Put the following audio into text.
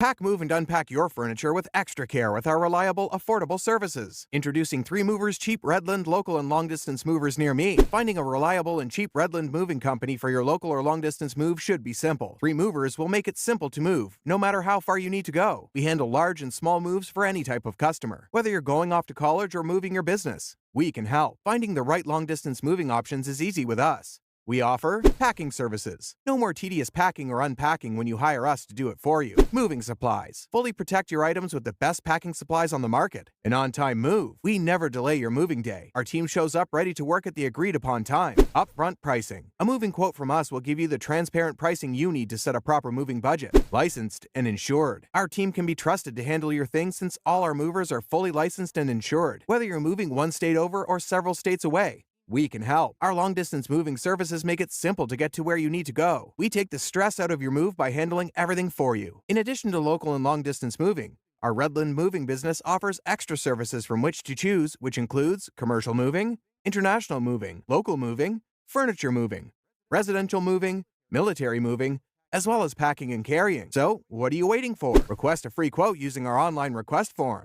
Pack, move, and unpack your furniture with extra care with our reliable, affordable services. Introducing 3 Movers Cheap Redland local and long-distance movers near me. Finding a reliable and cheap Redland moving company for your local or long-distance move should be simple. 3 Movers will make it simple to move, no matter how far you need to go. We handle large and small moves for any type of customer. Whether you're going off to college or moving your business, we can help. Finding the right long-distance moving options is easy with us. We offer packing services. No more tedious packing or unpacking when you hire us to do it for you. Moving supplies. Fully protect your items with the best packing supplies on the market. An on-time move. We never delay your moving day. Our team shows up ready to work at the agreed-upon time. Upfront pricing. A moving quote from us will give you the transparent pricing you need to set a proper moving budget. Licensed and insured. Our team can be trusted to handle your things since all our movers are fully licensed and insured. Whether you're moving one state over or several states away, we can help. Our long-distance moving services make it simple to get to where you need to go. We take the stress out of your move by handling everything for you. In addition to local and long-distance moving, our Redland moving business offers extra services from which to choose, which includes commercial moving, international moving, local moving, furniture moving, residential moving, military moving, as well as packing and carrying. So, what are you waiting for? Request a free quote using our online request form.